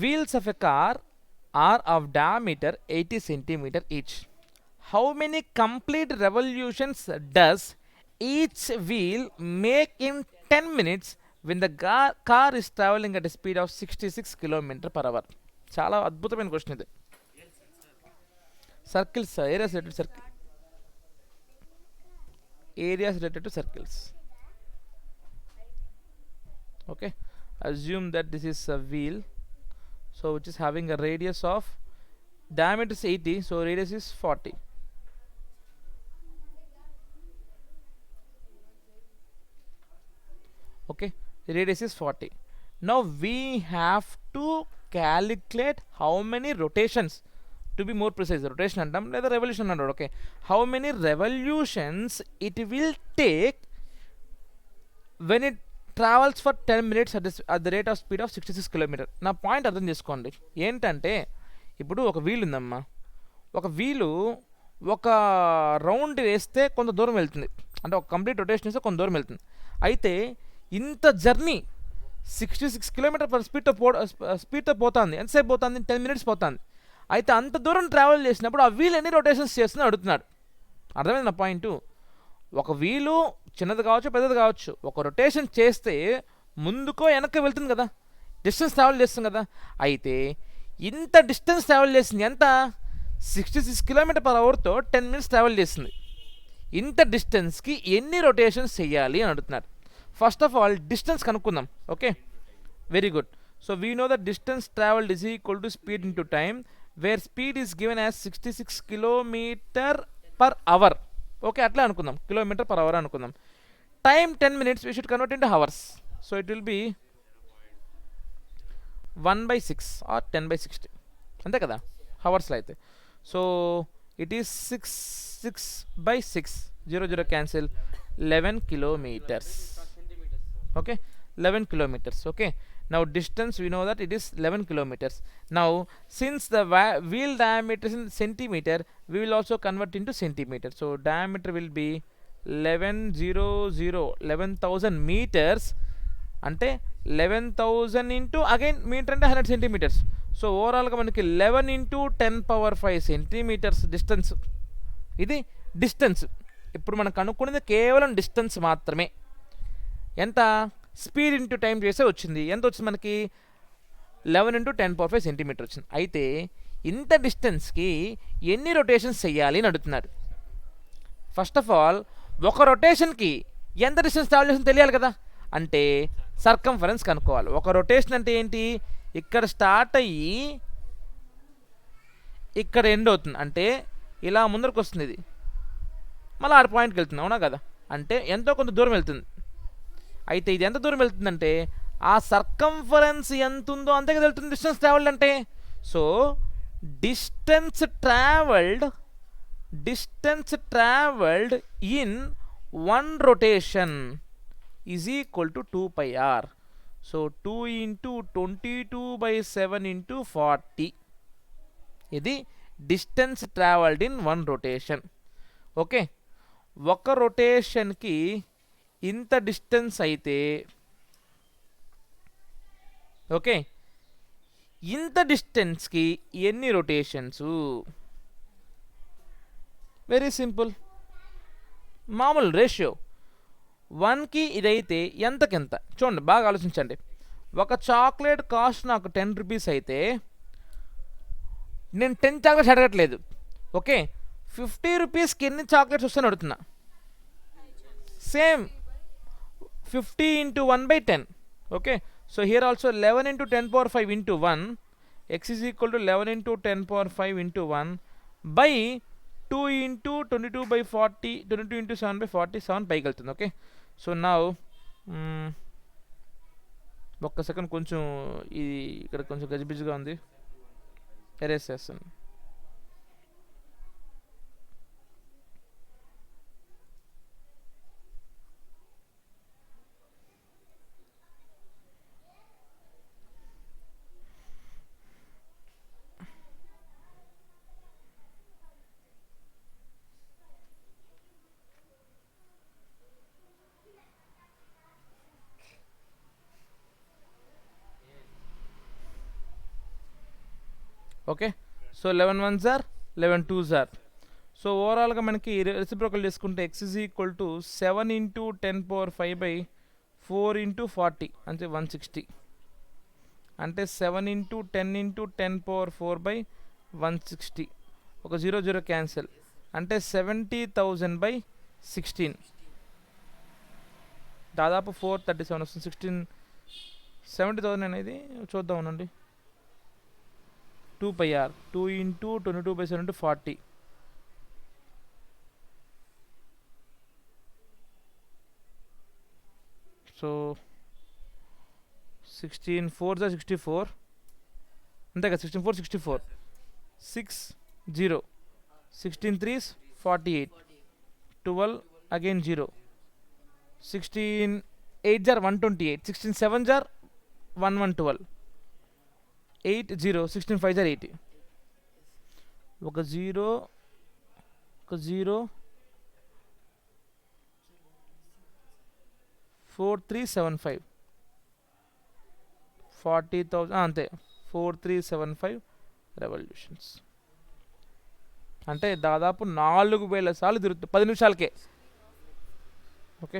Wheels of a car are of diameter 80 centimeter each. How many complete revolutions does each wheel make in 10 minutes when the car is traveling at a speed of 66 km per hour? చాలా అద్భుతమైన question ఇది. Circles, areas related to circles. Okay, assume that this is a wheel, so which is having a radius of diameter is 80, so radius is 40. Okay, radius is 40. Now we have to calculate how many rotations, to be more precise, rotation antam లేదా revolution antam. Okay, how many revolutions it will take when it travels for 10 minutes at the rate of speed of 66 km. నా point అర్థం చేసుకోండి. ఏంటంటే ఇప్పుడు ఒక wheel ఉందమ్మా, ఒక వీలు ఒక రౌండ్ వేస్తే కొంత దూరం వెళ్తుంది, అంటే ఒక కంప్లీట్ రొటేషన్ వేస్తే కొంత దూరం వెళ్తుంది. అయితే ఇంత జర్నీ 66 km/h స్పీడ్తో పోతుంది. ఎంతసేపు పోతుంది? 10 minutes పోతుంది. అయితే అంత దూరం ట్రావెల్ చేసినప్పుడు ఆ వీల్ ఎన్ని రొటేషన్స్ చేస్తుందో అడుగుతున్నాడు. అర్థమైంది నా పాయింట్? ఒక వీలు చిన్నది కావచ్చు, పెద్దది కావచ్చు, ఒక రొటేషన్ చేస్తే ముందుకో వెనక్కి వెళ్తుంది కదా, డిస్టెన్స్ ట్రావెల్ చేస్తుంది కదా. అయితే ఇంత డిస్టెన్స్ ట్రావెల్ చేసింది ఎంత? 66 km/hతో 10 minutes ట్రావెల్ చేస్తుంది. ఇంత డిస్టెన్స్కి ఎన్ని రొటేషన్స్ చేయాలి అని అడుగుతున్నారు. ఫస్ట్ ఆఫ్ ఆల్ డిస్టెన్స్ కనుక్కుందాం. Okay, very good. So we know the distance travelled is equal to speed into time, where speed is given as 66 km/h. Okay, అట్లా అనుకుందాం, km/h అనుకుందాం. Time 10 minutes, we should convert into hours. So it will be 1/6 or 10/60, అంతే కదా అవర్స్లో అయితే. So it is 6/6, 0 cancel, 11 kilometers. Okay, 11 kilometers. Okay, now distance we know that it is 11 kilometers. Now since the wheel diameter is in centimeter, we will also convert into centimeter. So diameter will be 11,000 meters, అంటే 11,000 into again meter అంటే 100 centimeters. So ఓవరాల్గా మనకి 11 into 10⁵ centimeters distance. ఇది distance. ఇప్పుడు మనం కనుక్కునేది కేవలం distance మాత్రమే. ఎంత? స్పీడ్ ఇంటూ టైం చేస్తే వచ్చింది. ఎంత వచ్చింది మనకి? 11 into 10⁵ centimeter వచ్చింది. అయితే ఇంత డిస్టెన్స్కి ఎన్ని రొటేషన్స్ చెయ్యాలి అని అడుగుతున్నాడు. ఫస్ట్ ఆఫ్ ఆల్ ఒక రొటేషన్కి ఎంత డిస్టెన్స్ ట్రావెల్ చేస్తుందో తెలియాలి కదా, అంటే సర్కంఫరెన్స్ కనుక్కోవాలి. ఒక రొటేషన్ అంటే ఏంటి? ఇక్కడ స్టార్ట్ అయ్యి ఇక్కడ ఎండ్ అవుతుంది, అంటే ఇలా ముందరకు వస్తుంది, ఇది మళ్ళీ 6 పాయింట్కి వెళ్తుంది, అవునా కదా? అంటే ఎంతో కొంత దూరం వెళ్తుంది. అయితే ఇది ఎంత దూరం వెళ్తుందంటే ఆ సర్కంఫరెన్స్ ఎంత ఉందో అంతే కదా వెళ్తుంది డిస్టెన్స్ ట్రావెల్డ్ అంటే. So distance travelled in 1 rotation is equal to 2πr. So 2 into 22/7 into 40, ఇది distance travelled in 1 rotation. Okay, ఒక రొటేషన్కి ఇంత డిస్టెన్స్ అయితే, ఓకే, ఇంత డిస్టెన్స్కి ఎన్ని రొటేషన్స్? వెరీ సింపుల్, మామూలు రేషియో. 1కి ఇదైతే ఎంతకెంత చూడండి, బాగా ఆలోచించండి. ఒక చాక్లెట్ కాస్ట్ నాకు 10 rupees అయితే నేను 10 చాక్లెట్స్ అడగట్లేదు. ఓకే, 50 rupeesకి ఎన్ని చాక్లెట్స్ వస్తాయని అడుగుతున్నా. Same 50 into 1/10. Okay, so here also 11 into 10⁵ into 1, x is equal to 11 into 10⁵ into 1 by 2 into 22/40, 22 into 7/40, 7 పైకి వెళ్తుంది. ఓకే, సో నౌ ఒక్క సెకండ్, కొంచెం ఇది ఇక్కడ కొంచెం గజిబిజిగా ఉంది, ఎరేస్ చేస్తాను. Okay. So 11 1s or 11 2s or. So ఓవరాల్గా మనకి రెసిప్రోకల్ చేసుకుంటే x is equal to 7 into 10^5/4 into 40 అంటే 160. అంటే 7 ఇంటూ 10 ఇంటూ 10^4/160. ఒక 0 0 క్యాన్సిల్. అంటే 70,000/16. దాదాపు 437 వస్తుంది. 70,000 అనేది చూద్దాం ఉండండి. 2πr 2 into 22/7 into 40. So 16 4s are 64. అంతే కదా, 16 4 64. 6 0. 16 3s 48. 12 again 0. 16 8s are 128. 16 7s are 1112. 8 0. 16 5s are 80. ఒక 0 4375. 40,000 అంతే. 4375 రెవల్యూషన్స్. అంటే దాదాపు 4000 సార్లు తిరుగుతుంది 10 నిమిషాలకే. ఓకే.